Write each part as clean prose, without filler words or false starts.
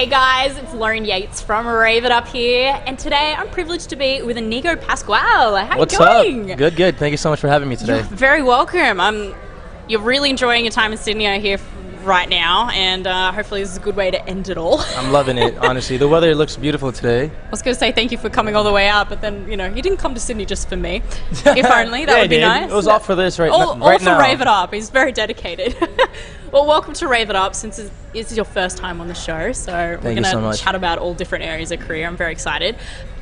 Hey guys, it's Lauren Yates from Rave It Up here, and today I'm privileged to be with Inigo Pascual. How What's you going? up? Good, good. Thank you so much for having me today. You're very welcome. You're really enjoying your time in Sydney, I hear, right now, and hopefully this is a good way to end it all. I'm loving it, honestly. The weather looks beautiful today. I was going to say thank you for coming all the way out, but then, you didn't come to Sydney just for me. If only, that would be nice. It was all for this right all now. For Rave It Up. He's very dedicated. Well, welcome to Rave It Up, since this is your first time on the show, so we're going to chat about all different areas of career. I'm very excited.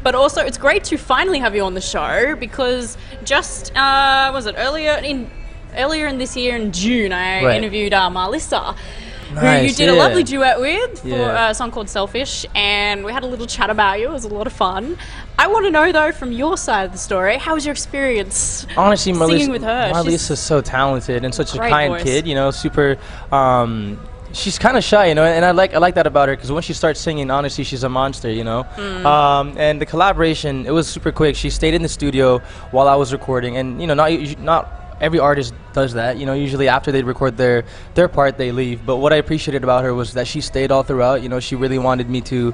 But also, it's great to finally have you on the show, because just, earlier in this year in June, I interviewed Marlissa, who you did a lovely duet with for a song called Selfish, and we had a little chat about you. It was a lot of fun. I want to know, though, from your side of the story, how was your experience honestly, singing with her? Marlissa's so talented and such a kind voice. kid, super... she's kind of shy, and I like that about her, because when she starts singing, honestly, she's a monster, And the collaboration, it was super quick. She stayed in the studio while I was recording, and, not every artist does that. Usually after they record their part, they leave. But what I appreciated about her was that she stayed all throughout. She really wanted me to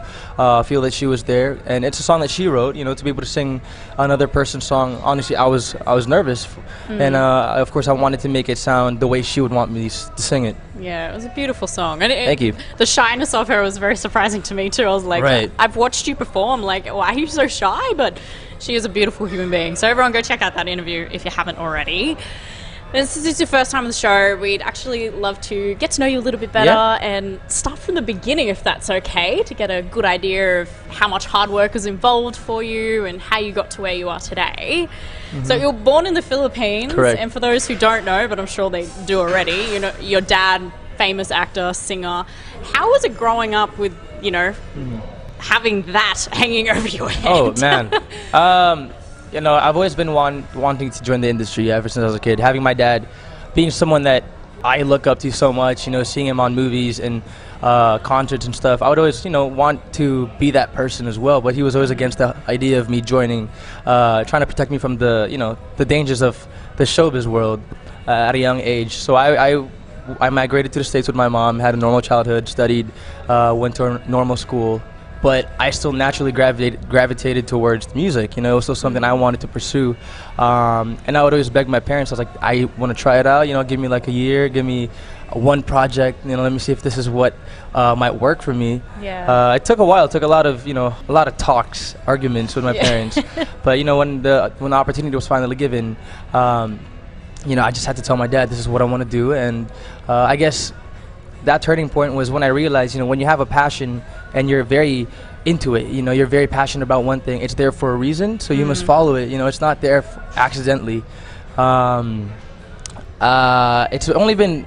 feel that she was there. And it's a song that she wrote, to be able to sing another person's song. Honestly, I was nervous. And of course, I wanted to make it sound the way she would want me to sing it. Yeah, it was a beautiful song. And Thank you. The shyness of her was very surprising to me, too. I was like, I've watched you perform. Like, why are you so shy? But she is a beautiful human being. So everyone go check out that interview if you haven't already. And since it's your first time on the show, we'd actually love to get to know you a little bit better and start from the beginning, if that's okay, to get a good idea of how much hard work is involved for you and how you got to where you are today. So you were born in the Philippines. Correct. And for those who don't know, but I'm sure they do already, your dad, famous actor, singer. How was it growing up with, having that hanging over your head? Oh, man. I've always been wanting to join the industry ever since I was a kid. Having my dad being someone that I look up to so much, seeing him on movies and concerts and stuff, I would always, want to be that person as well. But he was always against the idea of me joining, trying to protect me from the dangers of the showbiz world at a young age. So I migrated to the States with my mom, had a normal childhood, studied, went to a normal school. But I still naturally gravitated towards music. It was still something I wanted to pursue. And I would always beg my parents. I was like, I want to try it out. Give me like a year, give me one project. Let me see if this is what might work for me. Yeah. It took a while. It took a lot of talks, arguments with my parents. But when the opportunity was finally given, I just had to tell my dad this is what I want to do. And I guess that turning point was when I realized, when you have a passion and you're very into it, you're very passionate about one thing, it's there for a reason, so you must follow it. It's not there accidentally. It's only been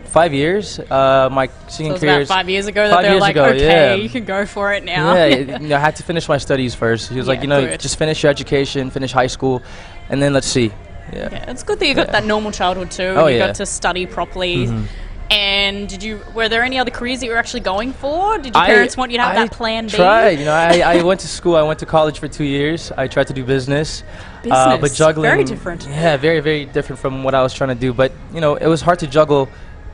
5 years. My singing career. About 5 years ago that they were like, you can go for it now. Yeah, I had to finish my studies first. He was like, just finish your education, finish high school, and then let's see. Yeah, it's good that you got that normal childhood too. Oh, and you got to study properly. And were there any other careers that you were actually going for? Did your parents want you to have that plan B? I tried. I went to school. I went to college for 2 years. I tried to do business. But juggling. Very different. Yeah, very, very different from what I was trying to do. But, it was hard to juggle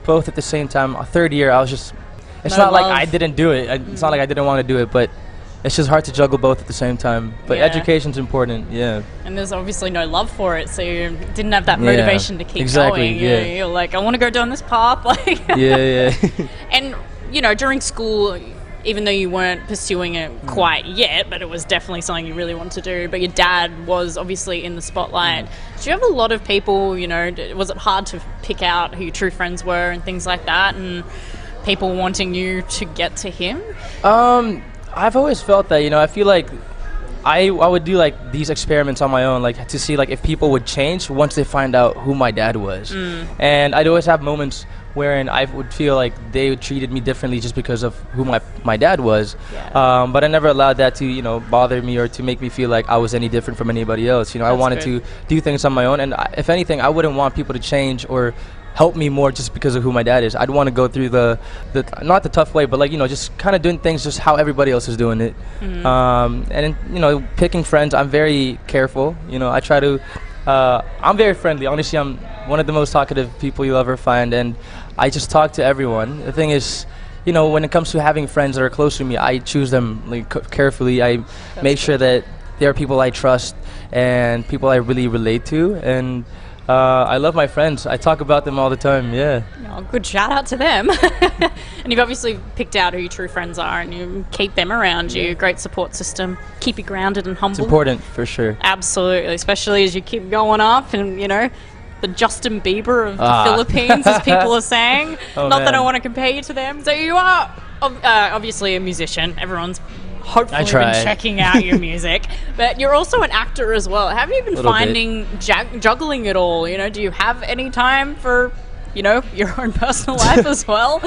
both at the same time. Third year, I was just... It's not like I didn't do it. It's not like I didn't want to do it, but... It's just hard to juggle both at the same time. But education's important, And there's obviously no love for it, so you didn't have that motivation to keep going. You're like, I want to go down this path. And, during school, even though you weren't pursuing it quite yet, but it was definitely something you really wanted to do, but your dad was obviously in the spotlight. Did you have a lot of people, was it hard to pick out who your true friends were and things like that, and people wanting you to get to him? I've always felt that, I feel like I would do like these experiments on my own, like to see like if people would change once they find out who my dad was. And I'd always have moments wherein I would feel like they treated me differently just because of who my dad was. But I never allowed that to, bother me or to make me feel like I was any different from anybody else. I wanted to do things on my own. And if anything, I wouldn't want people to change or help me more just because of who my dad is. I'd want to go through the not the tough way, but like, just kind of doing things just how everybody else is doing it. And picking friends, I'm very careful. I try to I'm very friendly. Honestly, I'm one of the most talkative people you'll ever find, and I just talk to everyone. The thing is, you know, when it comes to having friends that are close to me, I choose them like carefully. I make sure that they are people I trust and people I really relate to, and I love my friends. I talk about them all the time. Yeah. Oh, good shout out to them. And you've obviously picked out who your true friends are, and you keep them around you. Great support system. Keep you grounded and humble. It's important for sure. Absolutely, especially as you keep going up, and you know, the Justin Bieber of the Philippines, as people are saying. Not that I want to compare you to them. So you are obviously a musician. Everyone's hopefully been checking out your music, but you're also an actor as well. Have you been finding juggling it all? You know, do you have any time for, you know, your own personal life as well?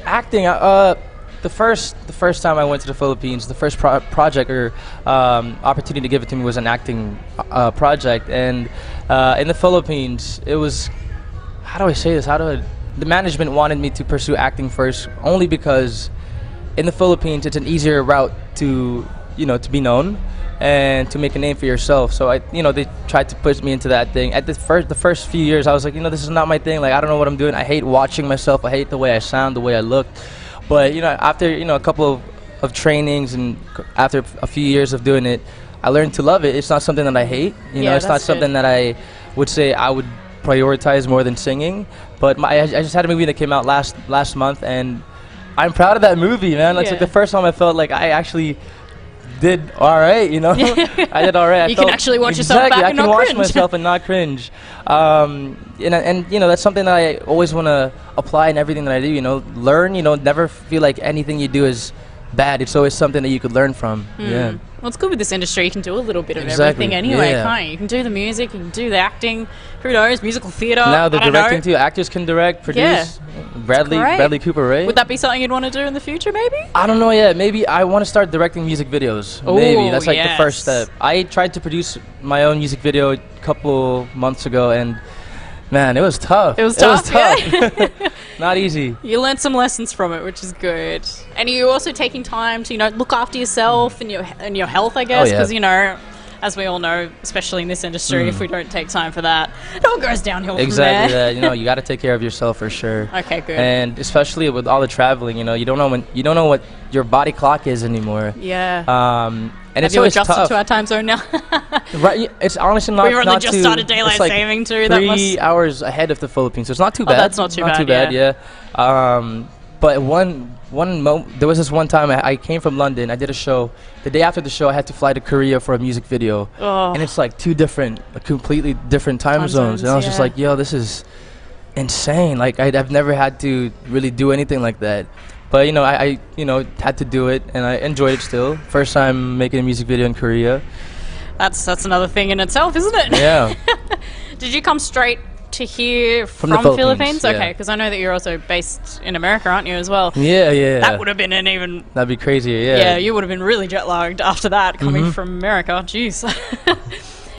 Acting. The first time I went to the Philippines, the first project or opportunity to give it to me was an acting project, and in the Philippines, it was, how do I say this? The management wanted me to pursue acting first, only because in the Philippines it's an easier route to, you know, to be known and to make a name for yourself. So they tried to push me into that thing. At the first few years, I was like, you know, this is not my thing. Like, I don't know what I'm doing. I hate watching myself. I hate the way I sound, the way I look. But, you know, after, you know, a couple of trainings and after a few years of doing it, I learned to love it. It's not something that I hate. You know, it's not something that I would say I would prioritize more than singing. But I just had a movie that came out last month, and I'm proud of that movie, man. It's like the first time I felt like I actually did all right, you know. I did all right. You can actually watch yourself back and not cringe. I can watch myself and not cringe. And you know, that's something that I always want to apply in everything that I do. You know, learn. You know, never feel like anything you do is bad. It's always something that you could learn from. Yeah. Well, it's good with this industry. You can do a little bit of everything anyway, can't you? You can do the music, you can do the acting. Who knows? Musical theatre. Now the directing too. Actors can direct, produce. Yeah. Bradley Cooper, right? Would that be something you'd want to do in the future, maybe? I don't know yet. Maybe I want to start directing music videos. Ooh, maybe that's like the first step. I tried to produce my own music video a couple months ago, and man, it was tough. It was tough. Yeah. Not easy. You learned some lessons from it, which is good. And you're also taking time to, you know, look after yourself and your health, I guess, because you know, as we all know, especially in this industry, if we don't take time for that, it all goes downhill from there. Exactly that. You know, you got to take care of yourself for sure. Okay, good. And especially with all the traveling, you know, you don't know what your body clock is anymore. Yeah. And have you adjusted to our time zone now? Right. It's honestly not. We've only just started daylight saving too. 3 hours ahead of the Philippines, so it's not too bad. That's not too bad. Yeah. But there was this one time I came from London. I did a show. The day after the show, I had to fly to Korea for a music video, and it's like completely different time zones. And I was just like, yo, this is insane. Like I've never had to really do anything like that. But you know, I had to do it, and I enjoyed it still. First time making a music video in Korea. That's another thing in itself, isn't it? Yeah. Did you come straight to here from the Philippines? Yeah. Okay, because I know that you're also based in America, aren't you, as well? Yeah. That would have been That'd be crazier, yeah. Yeah, you would have been really jet lagged after that, coming from America. Jeez.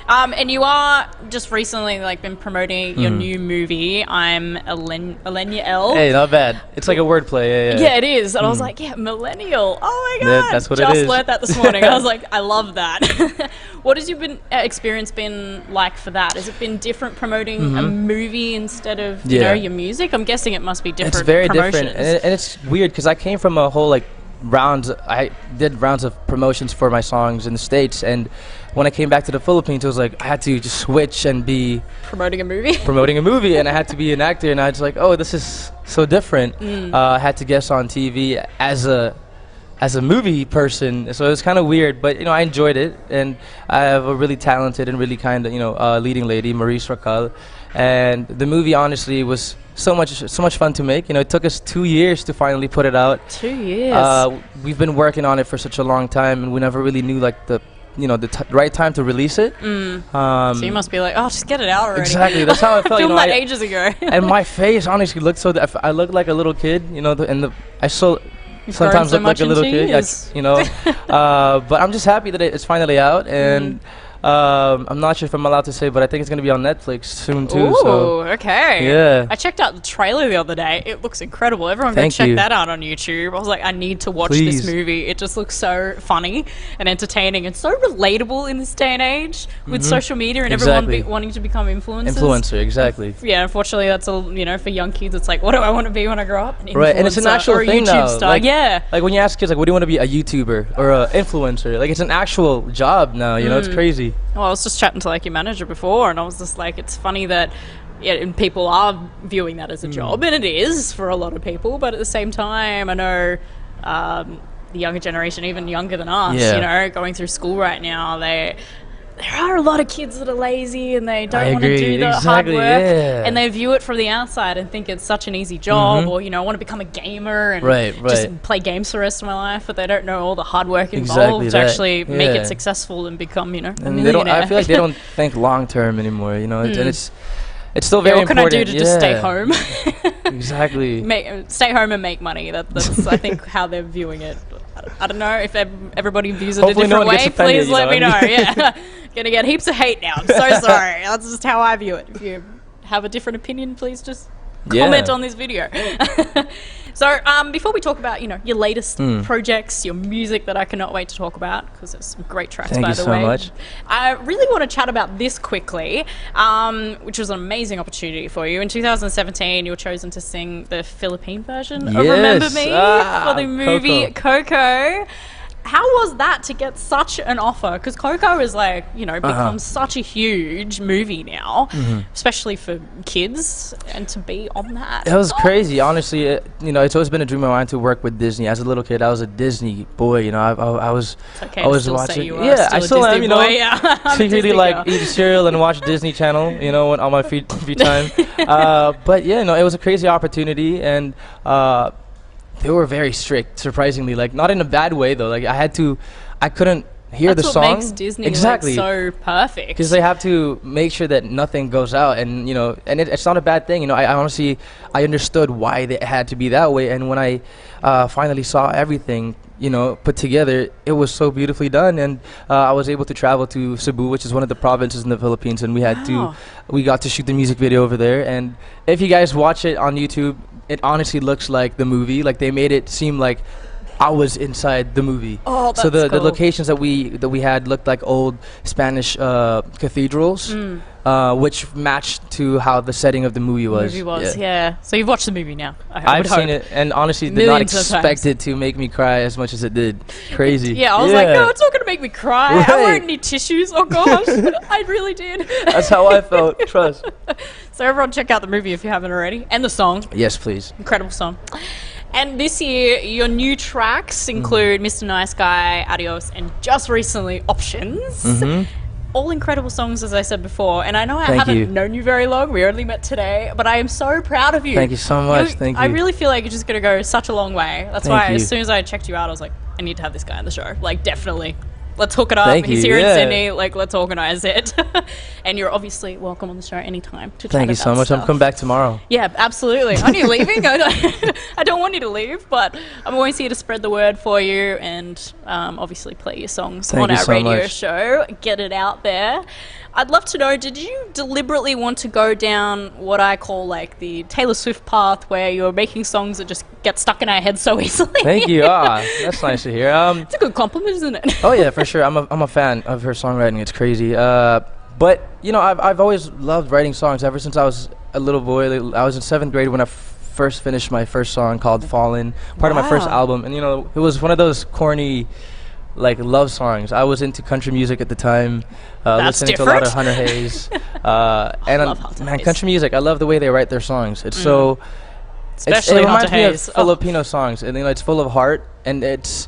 And you are just recently been promoting your new movie, I'm a Millennial. Hey, not bad. It's like a wordplay. Yeah, it is. And I was like, millennial. Oh my god. That's what it is. Just learned that this morning. I was like, I love that. What has your experience been like for that? Has it been different promoting a movie instead of your music? I'm guessing it must be different. It's very promotions. different, and it's weird because I came from a whole I did rounds of promotions for my songs in the States, and when I came back to the Philippines, it was like I had to just switch and be promoting a movie, and I had to be an actor, and I was like, oh, this is so different. I had to guest on TV as a movie person, so it was kind of weird, but I enjoyed it, and I have a really talented and really kind of leading lady, Maurice Racal, and the movie honestly was so much fun to make. It took us 2 years to finally put it out. 2 years. We've been working on it for such a long time, and we never really knew the right time to release it. So you must be like, oh, just get it out already. Exactly, that's how I felt. Filmed that ages ago. And my face honestly looked I looked like a little kid. I sometimes look like a little kid. But I'm just happy that it's finally out, and I'm not sure if I'm allowed to say, but I think it's going to be on Netflix soon too. Ooh, so okay. yeah. I checked out the trailer the other day. It looks incredible. Everyone go check that out on YouTube. I was like, I need to watch this movie. It just looks so funny and entertaining and so relatable in this day and age with social media and everyone wanting to become influencers. Influencer, exactly. Yeah, unfortunately, that's for young kids. It's like, what do I want to be when I grow up? Right, and it's an actual thing YouTube now. star. Like when you ask kids, like, what do you want to be, a YouTuber or an influencer? Like, it's an actual job now. You know, it's crazy. Well, I was just chatting to like your manager before, and I was just like, it's funny that and people are viewing that as a job, and it is for a lot of people. But at the same time, I know the younger generation, even younger than us, going through school right now, there are a lot of kids that are lazy and they don't want to do the hard work, and they view it from the outside and think it's such an easy job, or I want to become a gamer and just play games for the rest of my life, but they don't know all the hard work involved to actually make it successful and become a millionaire. I feel like they don't think long term anymore, and it's still very important. What can I do to just stay home? Exactly. Stay home and make money. That's I think how they're viewing it. I don't know if everybody views it a different way. Please let me know. Yeah, gonna get heaps of hate now. I'm so sorry. That's just how I view it. If you have a different opinion, please just comment on this video. So before we talk about your latest projects, your music that I cannot wait to talk about, because there's some great tracks, by the way. Thank you so much. I really want to chat about this quickly, which was an amazing opportunity for you. In 2017, you were chosen to sing the Filipino version of Remember Me for the movie Coco. How was that to get such an offer? Because Coco is become such a huge movie now, especially for kids, and to be on that. It was crazy, honestly. It's always been a dream of mine to work with Disney. As a little kid, I was a Disney boy. I was watching. I still am. Secretly eat cereal and watch Disney Channel. On my free time. But it was a crazy opportunity, and they were very strict, surprisingly. Not in a bad way, though. I couldn't hear the song. That's what makes Disney so perfect. Because they have to make sure that nothing goes out, and it's not a bad thing. I honestly, I understood why it had to be that way, and when I finally saw everything put together, it was so beautifully done. And I was able to travel to Cebu, which is one of the provinces in the Philippines, and we got to shoot the music video over there. And if you guys watch it on YouTube, it honestly looks like the movie. They made it seem like I was inside the movie. Oh, that's so the cool. locations that we had looked like old Spanish cathedrals, which matched to how the setting of the movie was. Yeah. So you've watched the movie now. I've seen it, and honestly did not expect it to make me cry as much as it did. Crazy. Yeah, I was like, no, it's not gonna make me cry. Right. I won't need tissues. Oh gosh, I really did. That's how I felt. Trust. So everyone, check out the movie if you haven't already, and the song. Yes, please. Incredible song. And this year, your new tracks include Mr. Nice Guy, Adios, and just recently, Options. All incredible songs, as I said before. And I know I haven't known you very long. We only met today. But I am so proud of you. Thank you so much. Thank you. I really feel like you're just going to go such a long way. That's why as soon as I checked you out, I was like, I need to have this guy on the show. Definitely. Let's hook it up. He's here in Sydney. Let's organize it. And you're obviously welcome on the show anytime to chat about Thank you so much. I'm coming back tomorrow. Yeah, absolutely. Are you leaving? I don't want you to leave, but I'm always here to spread the word for you and obviously play your songs on our radio show. Get it out there. I'd love to know, did you deliberately want to go down what I call the Taylor Swift path, where you're making songs that just get stuck in our heads so easily? Thank you. That's nice to hear. It's a good compliment, isn't it? Oh yeah, for sure. I'm a fan of her songwriting. It's crazy. But I've always loved writing songs ever since I was a little boy. I was in 7th grade when I first finished my first song called Fallen, part of my first album, and it was one of those corny love songs. I was into country music at the time, listening to a lot of Hunter Hayes. And country music, I love the way they write their songs. It's so, especially it reminds me of Filipino songs, and it's full of heart, and it's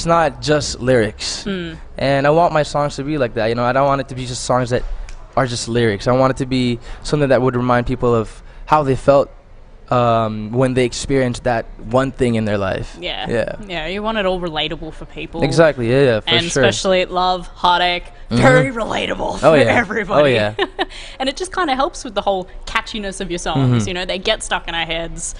not just lyrics. And I want my songs to be like that. I don't want it to be just songs that are just lyrics. I want it to be something that would remind people of how they felt when they experience that one thing in their life. Yeah, you want it all relatable for people. Exactly, for and sure. Especially love, heartache, very relatable for everybody. Oh yeah. And it just kind of helps with the whole catchiness of your songs. They get stuck in our heads.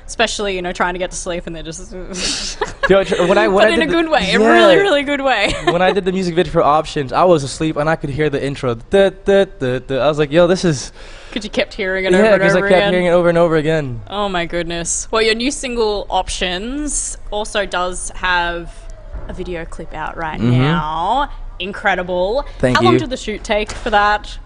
especially trying to get to sleep and they're just when I in a good way, a really, really good way. When I did the music video for Options, I was asleep and I could hear the intro. I was like, yo, this is. Because you kept hearing it over and over again. Yeah, because I kept hearing it over and over again. Oh my goodness. Well, your new single Options also does have a video clip out right now. Incredible. Thank you. How long did the shoot take for that?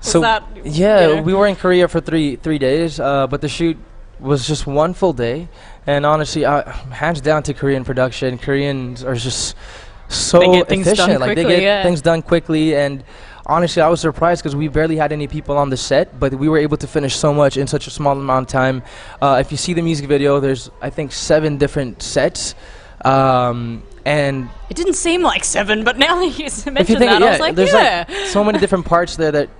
We were in Korea for three days, but the shoot was just one full day. And honestly, hands down to Korean production. Koreans are just so efficient. They get things done quickly. And honestly, I was surprised because we barely had any people on the set, but we were able to finish so much in such a small amount of time. If you see the music video, there's, I think, 7 different sets. And it didn't seem like 7, but now that you mentioned that, I was like, there's like so many different parts there that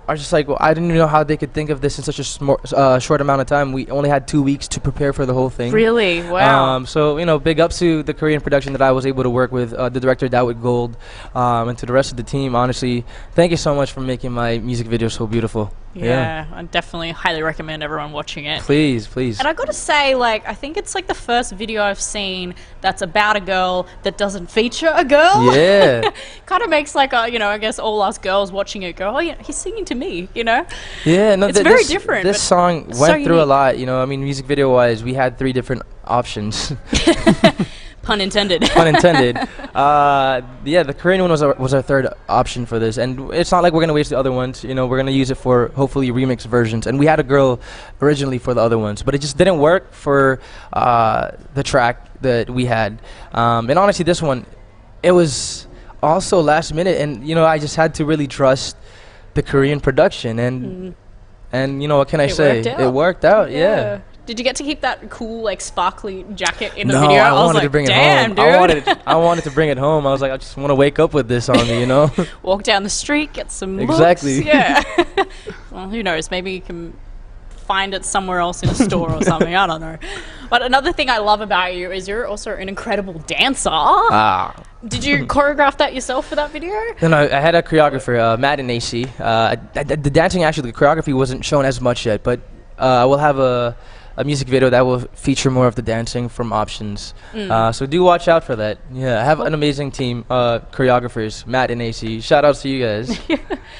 are just like, well, I didn't even know how they could think of this in such a short amount of time. We only had 2 weeks to prepare for the whole thing. Really? Wow. So, big ups to the Korean production that I was able to work with, the director, Dawit Gold, and to the rest of the team. Honestly, thank you so much for making my music video so beautiful. Yeah, I definitely highly recommend everyone watching it. Please. And I gotta say, I think it's the first video I've seen that's about a girl that doesn't feature a girl. Yeah. Kind of makes I guess all us girls watching it go, oh yeah, he's singing to me, Yeah, no, it's very different. This song went through a lot, music video wise, we had 3 different options. Pun intended. Pun intended. The Korean one was our third option for this, and it's not like we're gonna waste the other ones. We're gonna use it for hopefully remix versions. And we had a girl originally for the other ones, but it just didn't work for the track that we had. And honestly, this one, it was also last minute, and I just had to really trust the Korean production, and what can I say? It worked out. Yeah. Did you get to keep that cool, sparkly jacket in the video? video? I wanted to bring it home. Dude. I wanted to bring it home. I was like, I just want to wake up with this on me, Walk down the street, get some looks. Exactly. Yeah. Well, who knows? Maybe you can find it somewhere else in a store or something. I don't know. But another thing I love about you is you're also an incredible dancer. Did you choreograph that yourself for that video? No, I had a choreographer, Matt and AC. The dancing, actually, the choreography wasn't shown as much yet, but I will have a music video that will feature more of the dancing from Options. So do watch out for that. Yeah, I have an amazing team, choreographers, Matt and AC. Shout outs to you guys.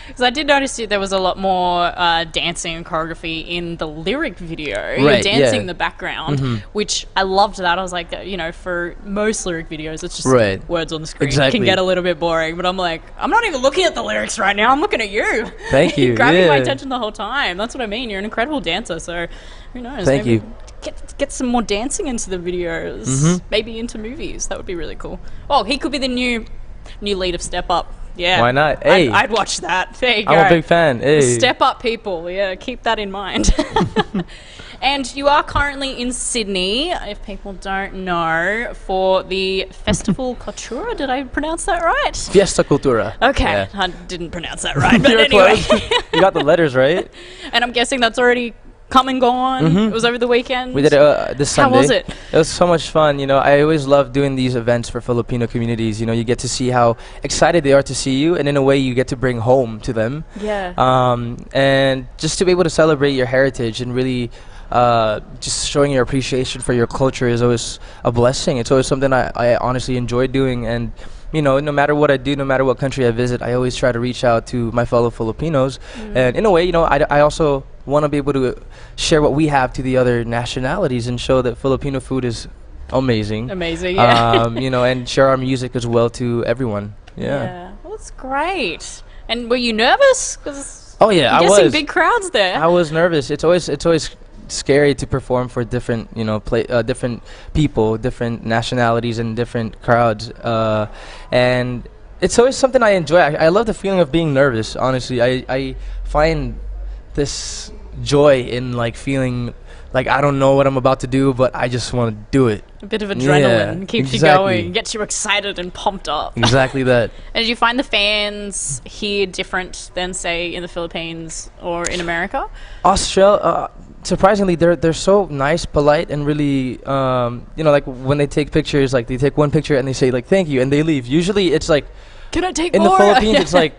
Because I did notice there was a lot more dancing and choreography in the lyric video. Right, You're dancing in the background, which I loved that. I was like, for most lyric videos, it's just words on the screen. Exactly. It can get a little bit boring, but I'm like, I'm not even looking at the lyrics right now. I'm looking at you. Thank you. You're grabbing my attention the whole time. That's what I mean. You're an incredible dancer, so who knows? Thank you. Get some more dancing into the videos. Maybe into movies. That would be really cool. Oh, he could be the new lead of Step Up. Yeah. Why not? Hey. I'd watch that. There you go. I'm a big fan. Hey. Step Up people. Yeah, keep that in mind. And you are currently in Sydney, if people don't know, for the Festival Cultura. Did I pronounce that right? Fiesta Cultura. Okay. Yeah. I didn't pronounce that right, but anyway. You got the letters right. And I'm guessing that's already come and gone. It was over the weekend. We did it this Sunday. How was it? It was so much fun. I always love doing these events for Filipino communities. You get to see how excited they are to see you, and in a way you get to bring home to them. Yeah. And just to be able to celebrate your heritage and really just showing your appreciation for your culture is always a blessing. It's always something I honestly enjoy doing. And no matter what I do, no matter what country I visit, I always try to reach out to my fellow Filipinos. And in a way, I also want to be able to share what we have to the other nationalities and show that Filipino food is amazing. Amazing, yeah. And share our music as well to everyone. Yeah. Well, that's great. And were you nervous? Oh yeah, I was. Big crowds there. I was nervous. It's always scary to perform for different different people, different nationalities, and different crowds. And it's always something I enjoy. I love the feeling of being nervous. Honestly, I find this joy in feeling like I don't know what I'm about to do, but I just want to do it. A bit of adrenaline keeps you going, gets you excited and pumped up. Exactly that. And did you find the fans here different than, say, in the Philippines or in America? Australia, surprisingly, they're so nice, polite, and really, when they take pictures, they take one picture and they say thank you, and they leave. Usually, it's can I take in more? In the Philippines, it's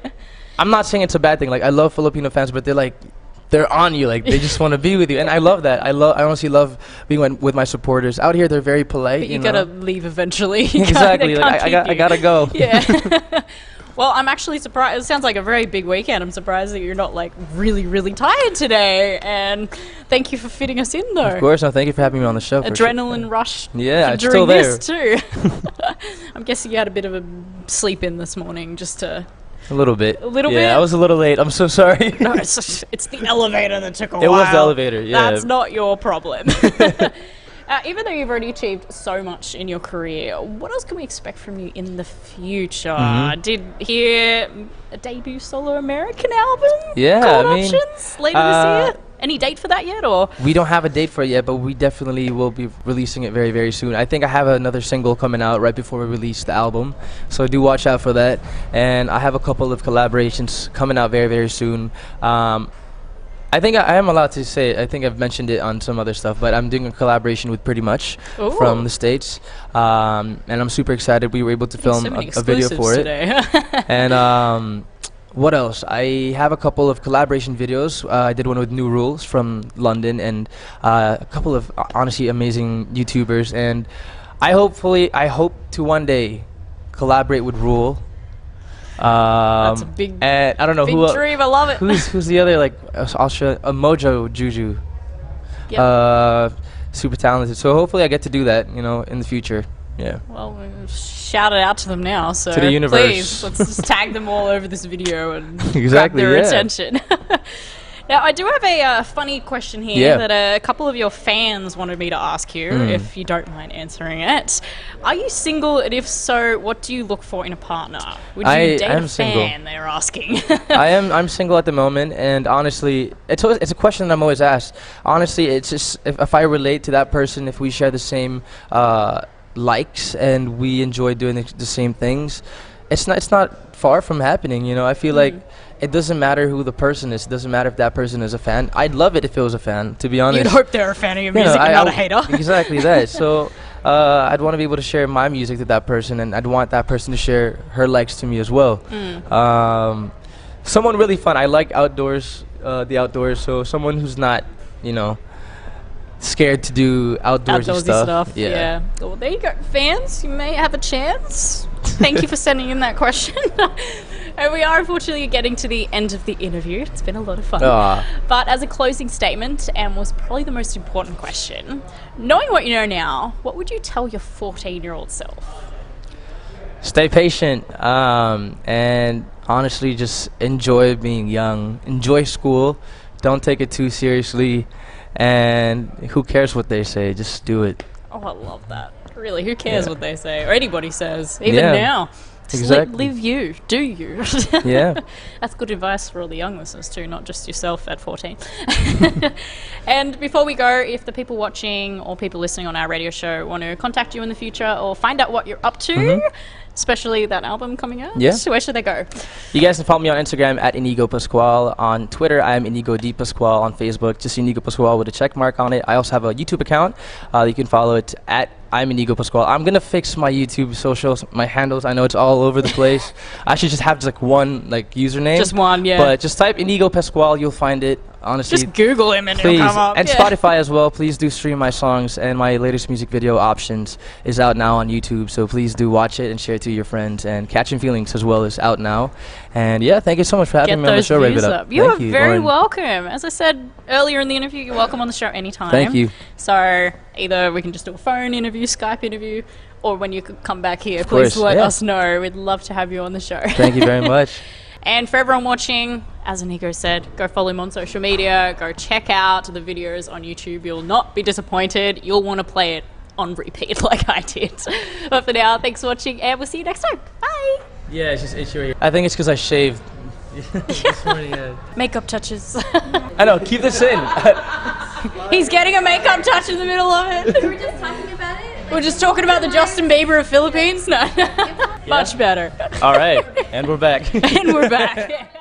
I'm not saying it's a bad thing. I love Filipino fans, but they're they're on you, like they just want to be with you, and I love that. I honestly love being with my supporters. Out here, they're very polite. But you gotta leave eventually. Exactly. I gotta go. Yeah. Well, I'm actually surprised. It sounds like a very big weekend. I'm surprised that you're not like really, really tired today. And thank you for fitting us in, though. Of course, no. Thank you for having me on the show. Adrenaline rush. Yeah, it's during still there. this too. I'm guessing you had a bit of a sleep in this morning, just to. A little bit. A little bit. Yeah, I was a little late. I'm so sorry. No, it's the elevator that took a while. It was the elevator. Yeah. That's not your problem. Even though you've already achieved so much in your career, what else can we expect from you in the future? Did hear a debut solo American album? Yeah, options later this year? Any date for that yet, or? We don't have a date for it yet, but we definitely will be releasing it very, very soon. I think I have another single coming out right before we release the album, so do watch out for that. And I have a couple of collaborations coming out very, very soon. I think I am allowed to say it. I think I've mentioned it on some other stuff, but I'm doing a collaboration with Pretty Much from the States, and I'm super excited. We were able to film a video for it. And what else? I have a couple of collaboration videos. I did one with New Rules from London, and a couple of honestly amazing YouTubers. And I hope to one day collaborate with Rule. That's a big, and I don't know big dream. I love it. Who's the other Mojo Juju? Yep. Super talented. So hopefully I get to do that, in the future. Yeah. Well, shout it out to them now. So to the universe. Please, let's just tag them all over this video and exactly, grab their attention. Now, I do have a funny question here that a couple of your fans wanted me to ask you, if you don't mind answering it. Are you single, and if so, what do you look for in a partner? Would you date a fan, they're asking? I'm single at the moment, and honestly, it's a question that I'm always asked. Honestly, it's just if I relate to that person, if we share the same likes, and we enjoy doing the same things, it's not far from happening, I feel like it doesn't matter who the person is. It doesn't matter if that person is a fan. I'd love it if it was a fan, to be honest. You'd hope they're a fan of your music and not a hater. Exactly that. So I'd want to be able to share my music to that person, and I'd want that person to share her likes to me as well. Someone really fun. I like the outdoors, so someone who's not, scared to do outdoorsy stuff. Yeah. Well, there you go. Fans, you may have a chance. Thank you for sending in that question. And we are unfortunately getting to the end of the interview. It's been a lot of fun. But as a closing statement, and was probably the most important question, knowing what you know now, what would you tell your 14-year-old self? Stay patient, and honestly just enjoy being young. Enjoy school. Don't take it too seriously. And who cares what they say? Just do it. Oh, I love that. Really, who cares what they say or anybody says, even now? Just live you, do you. Yeah. That's good advice for all the young listeners too, not just yourself at 14. And before we go, if the people watching or people listening on our radio show want to contact you in the future or find out what you're up to, especially that album coming out, where should they go? You guys can follow me on Instagram at Inigo Pascual. On Twitter, I am Inigo D. Pascual. On Facebook, just Inigo Pascual with a check mark on it. I also have a YouTube account. You can follow it at I'm Inigo Pascual. I'm going to fix my YouTube socials, my handles. I know it's all over the place. I should just have just one username. Just one, yeah. But just type Inigo Pascual. You'll find it. Honestly, just Google him and it'll come up. And Spotify as well. Please do stream my songs, and my latest music video, Options, is out now on YouTube. So please do watch it and share it to your friends. And Catching Feelings as well is out now. And thank you so much for having me on the show, Rave It Up. You are very welcome. As I said earlier in the interview, you're welcome on the show anytime. Thank you. So either we can just do a phone interview, Skype interview, or when you could come back here, please let us know. We'd love to have you on the show. Thank you very much. And for everyone watching, as Inigo said, go follow him on social media, go check out the videos on YouTube. You'll not be disappointed. You'll want to play it on repeat like I did. But for now, thanks for watching, and we'll see you next time. Bye! Yeah, it's just itchy. I think it's because I shaved this morning. Makeup touches. I know, keep this in. He's getting a makeup touch in the middle of it. We were just talking about it. We're just talking about the Justin Bieber of Philippines? No. Much better. All right, and we're back. And we're back.